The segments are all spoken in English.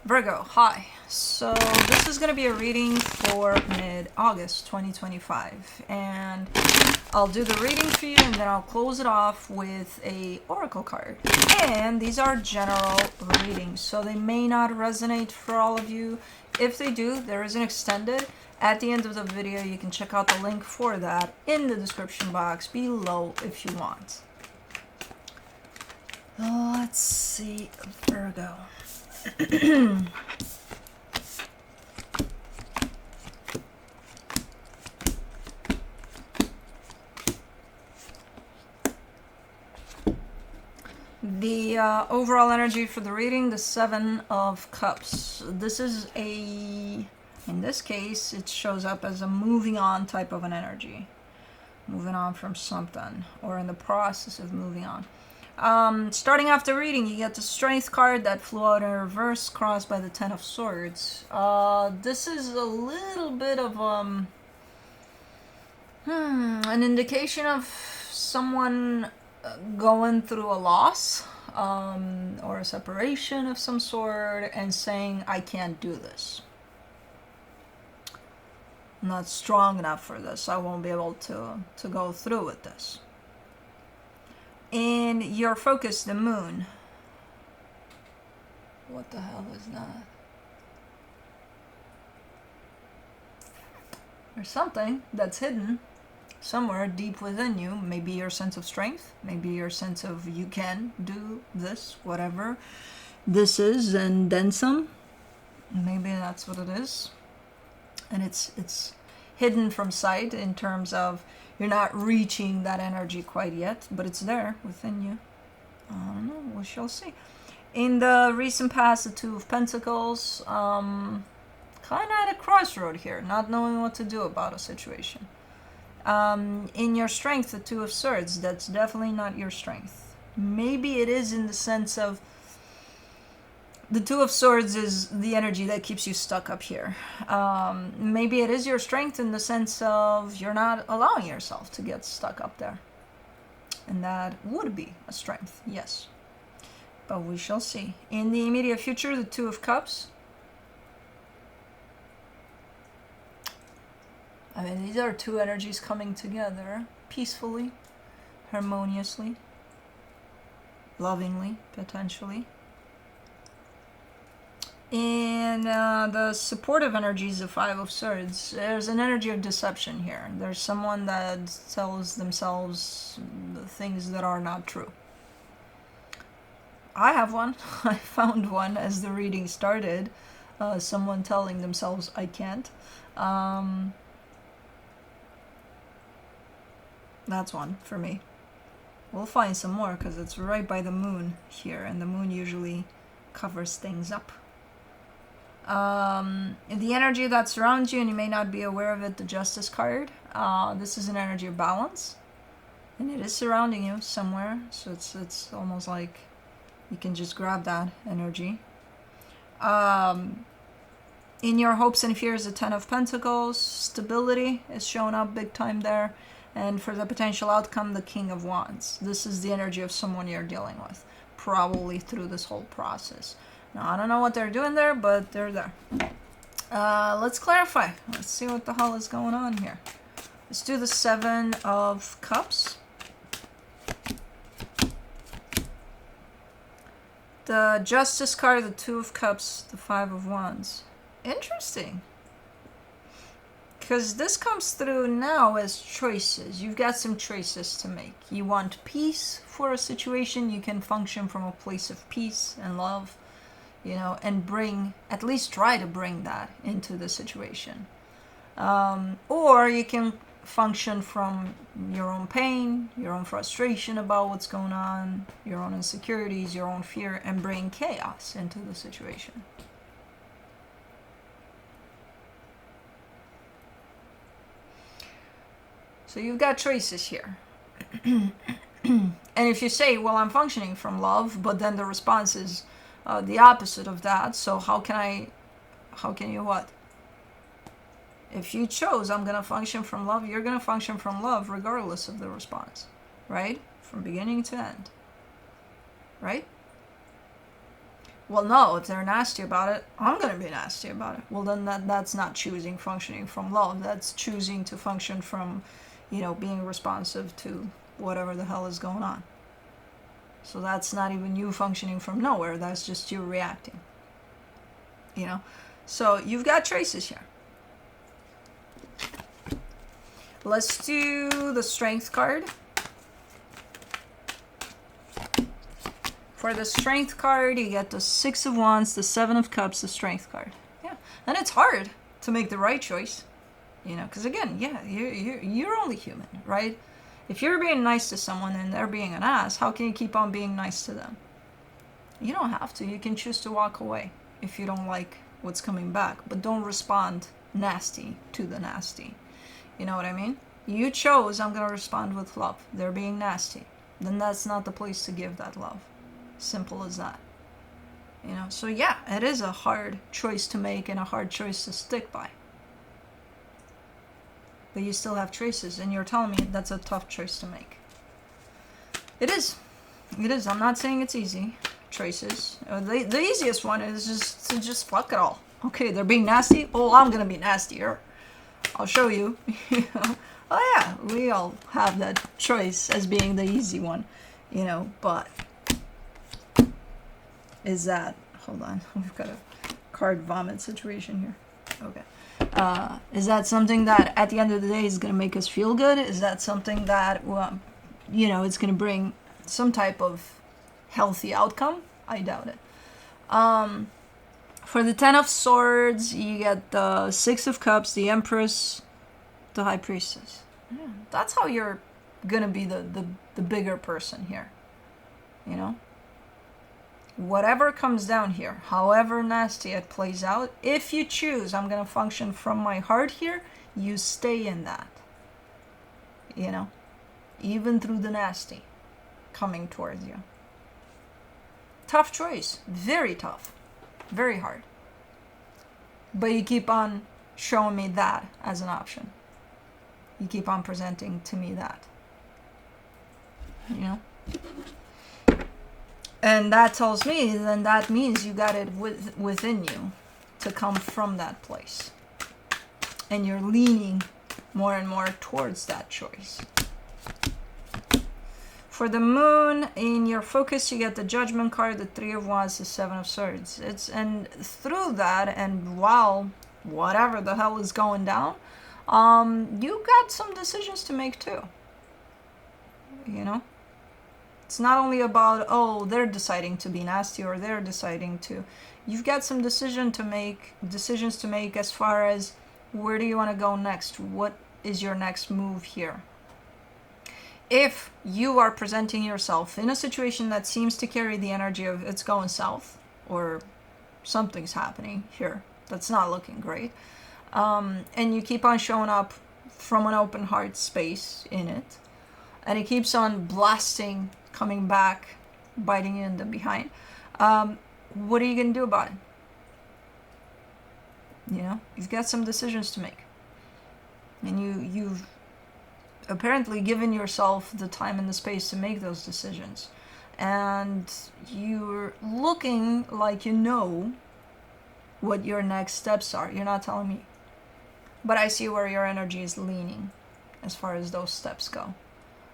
Virgo, hi. So this is going to be a reading for mid-August 2025, and I'll do the reading for you and then I'll close it off with a oracle card. And these are general readings, so they may not resonate for all of you. If they do, there is an extended. At the end of the video, you can check out the link for that in the description box below if you want. Let's see, Virgo. The overall energy for the reading, the Seven of Cups. This is in this case, it shows up as a moving on type of an energy. Moving on from something, or in the process of moving on. Starting off the reading, you get the Strength card that flew out in reverse, crossed by the Ten of Swords. This is a little bit of an indication of someone going through a loss or a separation of some sort and saying, I can't do this. I'm not strong enough for this. I won't be able to go through with this. In your focus, the moon. What the hell is that? There's something that's hidden somewhere deep within you. Maybe your sense of strength. Maybe your sense of you can do this, whatever this is, and then some. Maybe that's what it is. And it's hidden from sight in terms of you're not reaching that energy quite yet, but it's there within you. I don't know, we shall see. In the recent past, the Two of Pentacles, kind of at a crossroad here, not knowing what to do about a situation. In your strength, the Two of Swords, that's definitely not your strength. Maybe it is in the sense of the Two of Swords is the energy that keeps you stuck up here. Maybe it is your strength in the sense of you're not allowing yourself to get stuck up there. And that would be a strength, yes. But we shall see. In the immediate future, the Two of Cups. I mean, these are two energies coming together peacefully, harmoniously, lovingly, potentially. In the supportive energies of Five of Swords, there's an energy of deception here. There's someone that tells themselves things that are not true. I have one. I found one as the reading started. Someone telling themselves, I can't. That's one for me. We'll find some more because it's right by the moon here, and the moon usually covers things up. The energy that surrounds you, and you may not be aware of it, the Justice card. This is an energy of balance, and it is surrounding you somewhere, so it's almost like you can just grab that energy. In your hopes and fears, the Ten of Pentacles, stability is showing up big time there, and for the potential outcome, the King of Wands. This is the energy of someone you're dealing with, probably through this whole process. Now, I don't know what they're doing there, but they're there. Let's clarify. Let's see what the hell is going on here. Let's do the Seven of Cups. The Justice card, the Two of Cups, the Five of Wands. Interesting. Because this comes through now as choices. You've got some choices to make. You want peace for a situation. You can function from a place of peace and love, you know, and at least try to bring that into the situation. Or you can function from your own pain, your own frustration about what's going on, your own insecurities, your own fear, and bring chaos into the situation. So you've got choices here. And if you say, well, I'm functioning from love, but then the response is the opposite of that, so how can you what? If you chose, I'm going to function from love, you're going to function from love regardless of the response, right? From beginning to end, right? Well, no, if they're nasty about it, I'm going to be nasty about it. Well, then that's not choosing functioning from love. That's choosing to function from, being responsive to whatever the hell is going on. So that's not even you functioning from nowhere. That's just you reacting. So you've got choices here. Let's do the Strength card. For the Strength card, you get the Six of Wands, the Seven of Cups, the Strength card. Yeah, and it's hard to make the right choice, because again, yeah, you're only human, right? If you're being nice to someone and they're being an ass, how can you keep on being nice to them? You don't have to. You can choose to walk away if you don't like what's coming back, but don't respond nasty to the nasty. You know what I mean? You chose, I'm going to respond with love. They're being nasty. Then that's not the place to give that love. Simple as that. So yeah, it is a hard choice to make and a hard choice to stick by. But you still have choices, and you're telling me that's a tough choice to make. It is. It is. I'm not saying it's easy. Choices. The easiest one is just fuck it all. Okay, they're being nasty. Oh, I'm gonna be nastier. I'll show you. Oh yeah, we all have that choice as being the easy one, but is that, hold on, we've got a card vomit situation here. Okay. Is that something that at the end of the day is going to make us feel good? Is that something that, it's going to bring some type of healthy outcome? I doubt it. For the Ten of Swords, you get the Six of Cups, the Empress, the High Priestess. Yeah, that's how you're going to be the bigger person here. Whatever comes down here, however nasty it plays out, if you choose, I'm going to function from my heart here, you stay in that. Even through the nasty coming towards you. Tough choice. Very tough. Very hard. But you keep on showing me that as an option. You keep on presenting to me that. And that tells me, then that means you got it within you to come from that place. And you're leaning more and more towards that choice. For the Moon, in your focus, you get the Judgment card, the Three of Wands, the Seven of Swords. And through that, and while whatever the hell is going down, you got some decisions to make too. It's not only about, oh, they're deciding to be nasty or they're deciding to. You've got some decisions to make as far as where do you want to go next? What is your next move here? If you are presenting yourself in a situation that seems to carry the energy of it's going south or something's happening here that's not looking great, and you keep on showing up from an open heart space in it, and it keeps on blasting, coming back, biting you in the behind, what are you going to do about it? You've got some decisions to make. And you've apparently given yourself the time and the space to make those decisions. And you're looking like you know what your next steps are. You're not telling me. But I see where your energy is leaning as far as those steps go.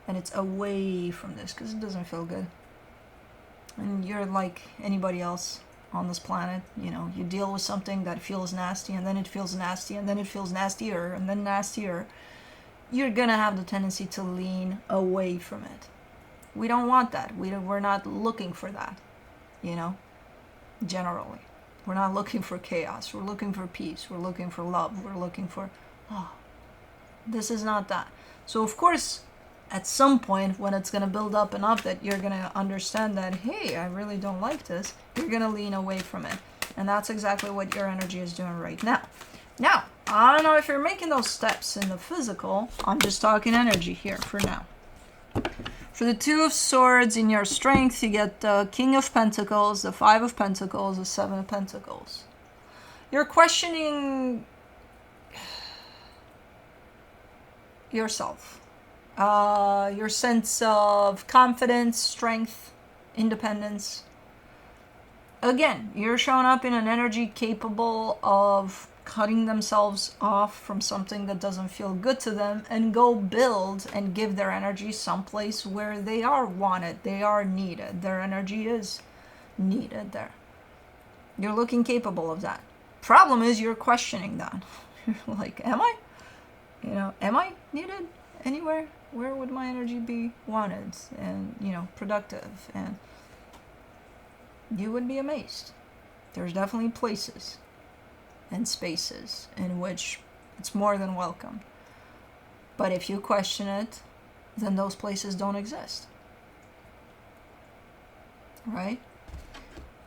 And it's away from this because it doesn't feel good. And you're like anybody else on this planet. You deal with something that feels nasty, and then it feels nasty, and then it feels nastier, and then nastier. You're gonna have the tendency to lean away from it. We don't want that. We're not looking for that, generally. We're not looking for chaos. We're looking for peace. We're looking for love. We're looking for, this is not that. So of course, at some point when it's going to build up enough that you're going to understand that, hey, I really don't like this, you're going to lean away from it. And that's exactly what your energy is doing right now. Now, I don't know if you're making those steps in the physical. I'm just talking energy here for now. For the Two of Swords, in your strength, you get the King of Pentacles, the Five of Pentacles, the Seven of Pentacles. You're questioning yourself. Your sense of confidence, strength, independence. again, you're showing up in an energy capable of cutting themselves off from something that doesn't feel good to them and go build and give their energy someplace where they are wanted, they are needed, their energy is needed there. You're looking capable of that. Problem is you're questioning that. You're like, am I? Am I needed anywhere? Where would my energy be wanted and, productive? And you would be amazed. There's definitely places and spaces in which it's more than welcome. But if you question it, then those places don't exist. Right?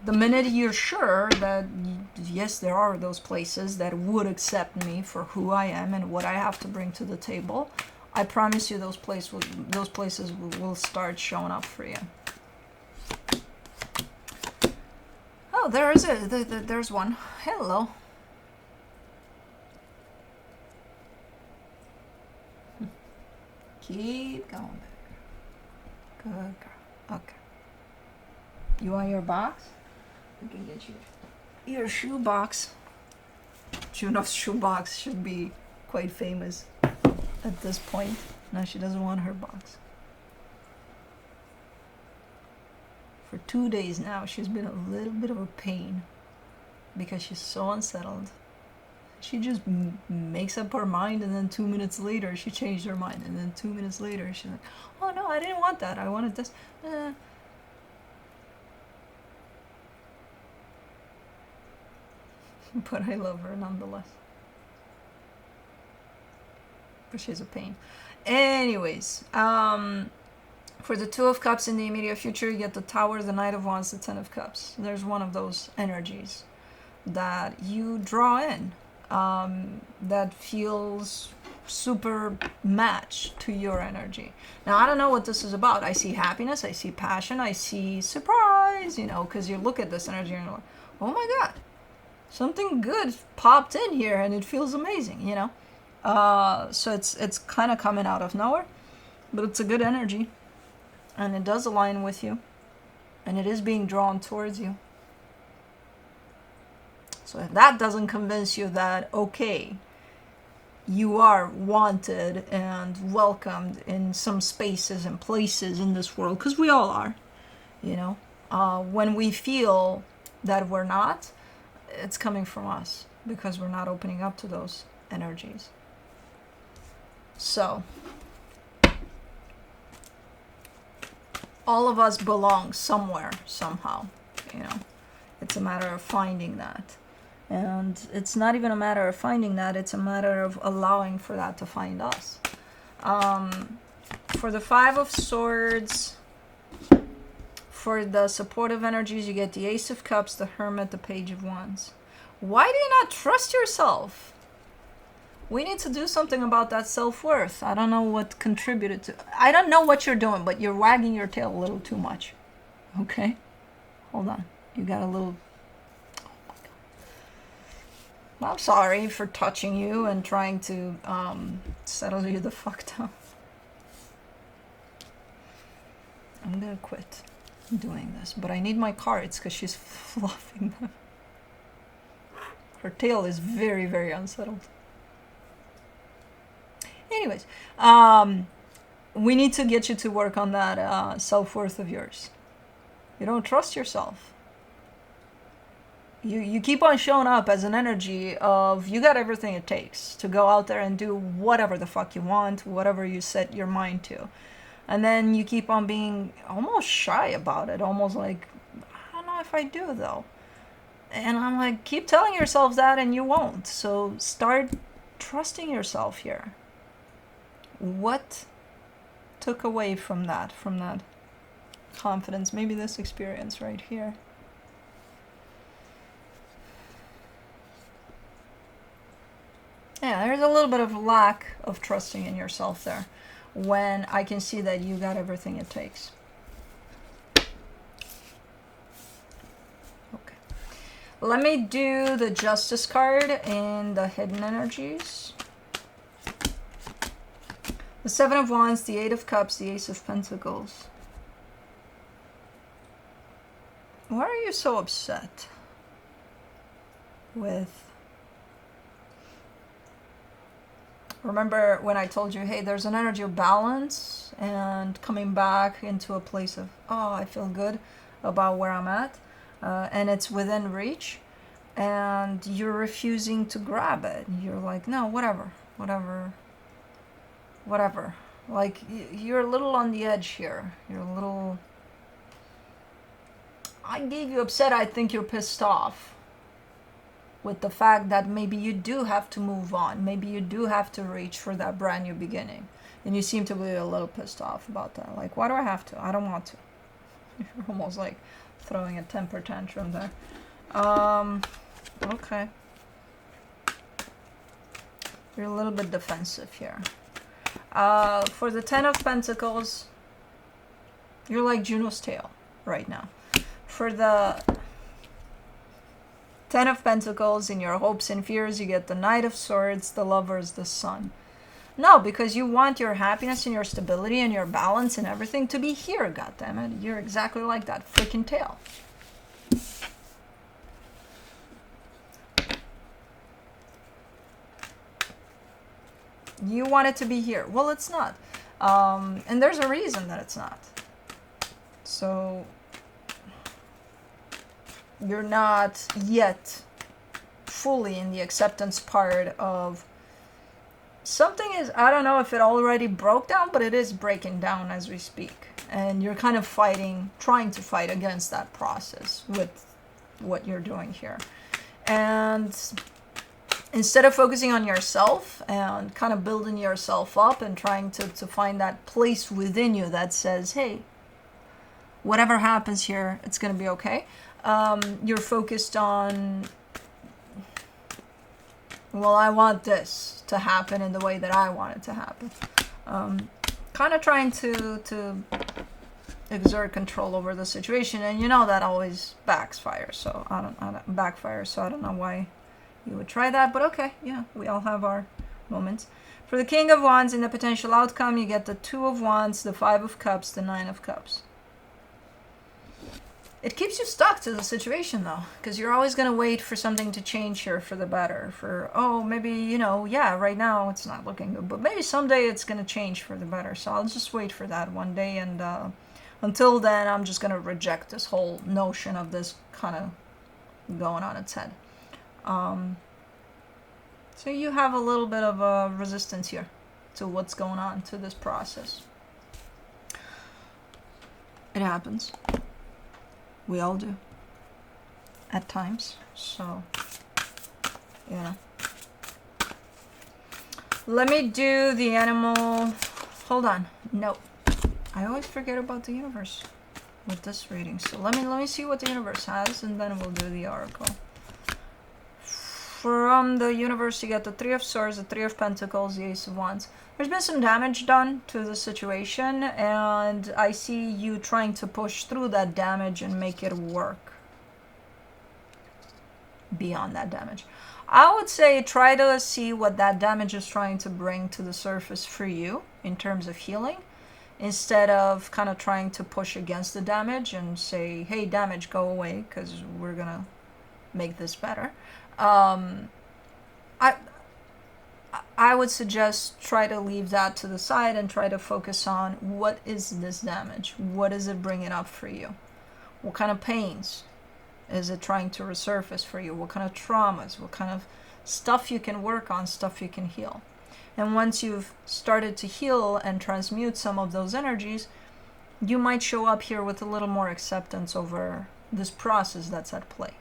The minute you're sure that, yes, there are those places that would accept me for who I am and what I have to bring to the table, I promise you those places will start showing up for you. Oh, there's one. Hello. Keep going. Good girl. Okay. You want your box? We can get you your shoe box. Juno's shoe box should be quite famous at this point. Now she doesn't want her box. For 2 days now, she's been a little bit of a pain because she's so unsettled. She just makes up her mind, and then 2 minutes later she changed her mind, and then 2 minutes later she's like, oh no, I didn't want that, I wanted this. But I love her nonetheless. But she's a pain. Anyways, for the Two of Cups in the immediate future, you get the Tower, the Knight of Wands, the Ten of Cups. There's one of those energies that you draw in, that feels super matched to your energy. Now, I don't know what this is about. I see happiness, I see passion, I see surprise, because you look at this energy and you're like, oh my God, something good popped in here and it feels amazing, So it's kind of coming out of nowhere, but it's a good energy and it does align with you and it is being drawn towards you. So if that doesn't convince you that, okay, you are wanted and welcomed in some spaces and places in this world, because we all are, when we feel that we're not, it's coming from us because we're not opening up to those energies. So all of us belong somewhere, somehow, it's a matter of finding that. And it's not even a matter of finding that, it's a matter of allowing for that to find us. For the Five of Swords, for the supportive energies, you get the Ace of Cups, the Hermit, the Page of Wands. Why do you not trust yourself? We need to do something about that self-worth. I don't know what contributed to... I don't know what you're doing, but you're wagging your tail a little too much. Okay? Hold on. You got a little... I'm sorry for touching you and trying to settle you the fuck down. I'm gonna quit doing this, but I need my cards because she's fluffing them. Her tail is very, very unsettled. Anyways, we need to get you to work on that self-worth of yours. You don't trust yourself. You keep on showing up as an energy of you got everything it takes to go out there and do whatever the fuck you want, whatever you set your mind to. And then you keep on being almost shy about it, almost like, I don't know if I do though. And I'm like, keep telling yourself that and you won't. So start trusting yourself here. What took away from that confidence? Maybe this experience right here. Yeah, there's a little bit of lack of trusting in yourself there when I can see that you got everything it takes. Okay. Let me do the Justice card in the hidden energies. The Seven of Wands, the Eight of Cups, the Ace of Pentacles. Why are you so upset with... Remember when I told you, hey, there's an energy of balance and coming back into a place of, oh, I feel good about where I'm at, and it's within reach, and you're refusing to grab it. You're like, no, whatever. Like, you're a little on the edge here. You're a little... I gave you upset. I think you're pissed off with the fact that maybe you do have to move on. Maybe you do have to reach for that brand new beginning. And you seem to be a little pissed off about that. Like, why do I have to? I don't want to. You're almost like throwing a temper tantrum there. Okay. You're a little bit defensive here. For the Ten of Pentacles, you're like Juno's tail right now. For the Ten of Pentacles, in your hopes and fears, you get the Knight of Swords, the Lovers, the Sun. No, because you want your happiness and your stability and your balance and everything to be here, goddammit. You're exactly like that freaking tail. You want it to be here. Well, it's not. And there's a reason that it's not. So you're not yet fully in the acceptance part of something is, I don't know if it already broke down, but it is breaking down as we speak. And you're kind of fighting, trying to fight against that process with what you're doing here. And instead of focusing on yourself and kind of building yourself up and trying to find that place within you that says, hey, whatever happens here, it's going to be okay. You're focused on, well, I want this to happen in the way that I want it to happen. Kind of trying to exert control over the situation, and you know that always backfires. So I don't know why you would try that, but okay, yeah, we all have our moments. For the King of Wands, in the potential outcome, you get the Two of Wands, the Five of Cups, the Nine of Cups. It keeps you stuck to the situation, though, because you're always going to wait for something to change here for the better. For, oh, maybe, you know, yeah, right now it's not looking good, but maybe someday it's going to change for the better. So I'll just wait for that one day, and until then, I'm just going to reject this whole notion of this kind of going on its head. So you have a little bit of a resistance here to what's going on, to this process. It happens. We all do. At times. So, yeah. Let me do the animal. Hold on. No. I always forget about the universe with this reading. So let me see what the universe has, and then we'll do the oracle. From the universe, you get the Three of Swords, the Three of Pentacles, the Ace of Wands. There's been some damage done to the situation, and I see you trying to push through that damage and make it work beyond that damage. I would say try to see what that damage is trying to bring to the surface for you in terms of healing, instead of kind of trying to push against the damage and say, hey, damage, go away, because we're going to make this better. I would suggest try to leave that to the side and try to focus on what is this damage? What is it bringing up for you? What kind of pains is it trying to resurface for you? What kind of traumas? What kind of stuff you can work on, stuff you can heal? And once you've started to heal and transmute some of those energies, you might show up here with a little more acceptance over this process that's at play.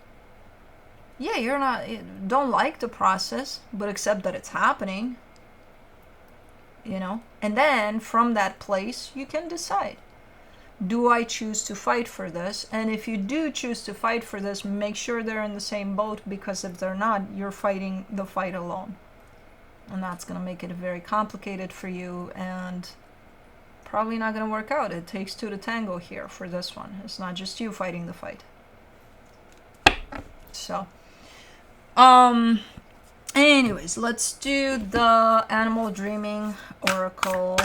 Yeah, don't like the process, but accept that it's happening, you know? And then from that place, you can decide, do I choose to fight for this? And if you do choose to fight for this, make sure they're in the same boat, because if they're not, you're fighting the fight alone. And that's going to make it very complicated for you, and probably not going to work out. It takes two to tango here for this one. It's not just you fighting the fight. So... anyways, let's do the animal dreaming oracle.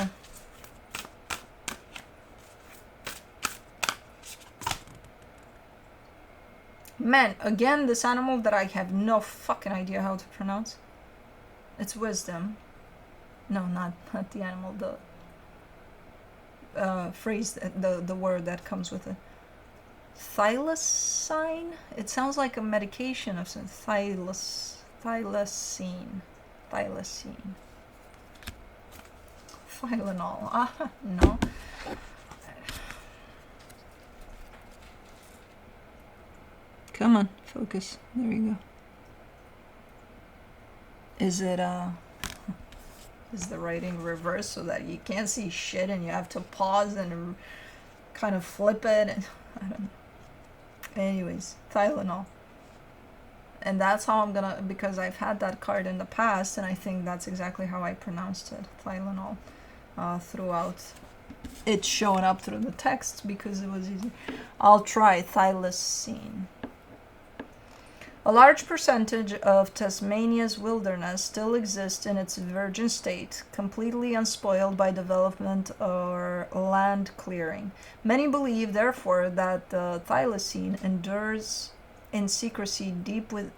Man, again, this animal that I have no fucking idea how to pronounce. It's wisdom. No, not the animal. The phrase, the word that comes with it. Thylacine? It sounds like a medication of some thylacine. Thylacine. Tylenol. No. Come on, focus. There you go. Is it is the writing reversed so that you can't see shit and you have to pause and kind of flip it? And I don't know. Anyways, Tylenol. And that's how I'm gonna, because I've had that card in the past, and I think that's exactly how I pronounced it, Tylenol, throughout. It's showing up through the text because it was easy. I'll try thylacine. A large percentage of Tasmania's wilderness still exists in its virgin state, completely unspoiled by development or land clearing. Many believe, therefore, that the thylacine endures in secrecy deep within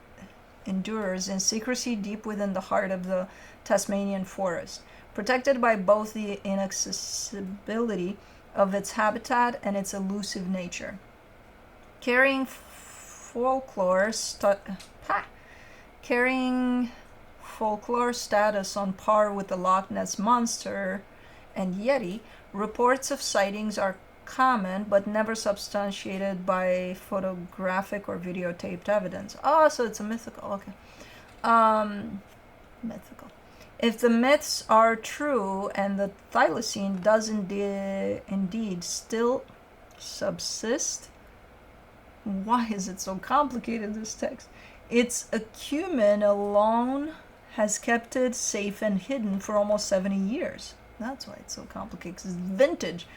the heart of the Tasmanian forest, protected by both the inaccessibility of its habitat and its elusive nature. Carrying folklore status on par with the Loch Ness Monster and Yeti, reports of sightings are common but never substantiated by photographic or videotaped evidence. Oh, so it's a mythical. Okay. Mythical. If the myths are true and the thylacine does indeed still subsist, why is it so complicated, this text? Its acumen alone has kept it safe and hidden for almost 70 years. That's why it's so complicated, because it's vintage.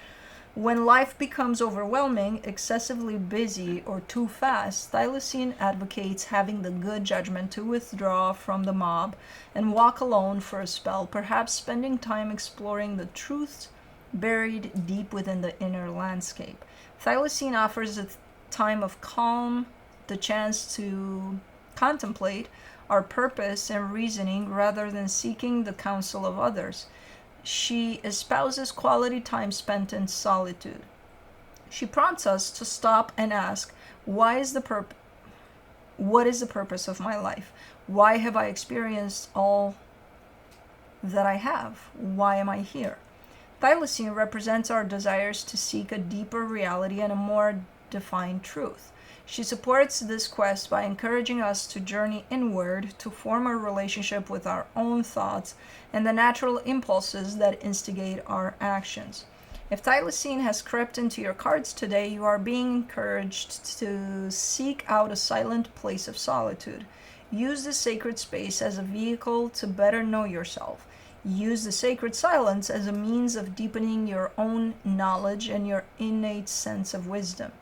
When life becomes overwhelming, excessively busy, or too fast, thylacine advocates having the good judgment to withdraw from the mob and walk alone for a spell, perhaps spending time exploring the truths buried deep within the inner landscape. Thylacine offers a time of calm, the chance to contemplate our purpose and reasoning rather than seeking the counsel of others. She espouses quality time spent in solitude. She prompts us to stop and ask, what is the purpose of my life? Why have I experienced all that I have? Why am I here? Thylacine represents our desires to seek a deeper reality and a more defined truth. She supports this quest by encouraging us to journey inward to form a relationship with our own thoughts and the natural impulses that instigate our actions. If thylacine has crept into your cards today, you are being encouraged to seek out a silent place of solitude. Use the sacred space as a vehicle to better know yourself. Use the sacred silence as a means of deepening your own knowledge and your innate sense of wisdom.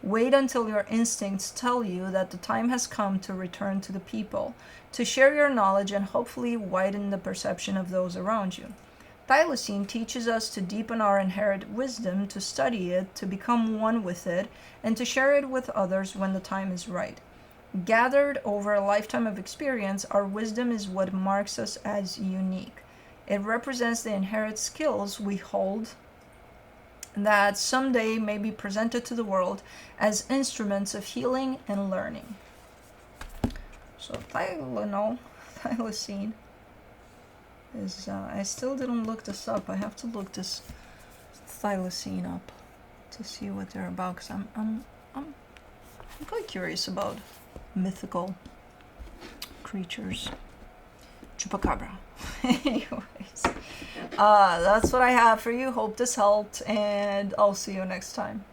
Wait until your instincts tell you that the time has come to return to the people, to share your knowledge and hopefully widen the perception of those around you. Thylacine teaches us to deepen our inherent wisdom, to study it, to become one with it, and to share it with others when the time is right. Gathered over a lifetime of experience, our wisdom is what marks us as unique. It represents the inherent skills we hold that someday may be presented to the world as instruments of healing and learning. So thylacine is, I still didn't look this up. I have to look this thylacine up to see what they're about, because I'm quite curious about mythical creatures. Chupacabra. Anyways, that's what I have for you. Hope this helped, and I'll see you next time.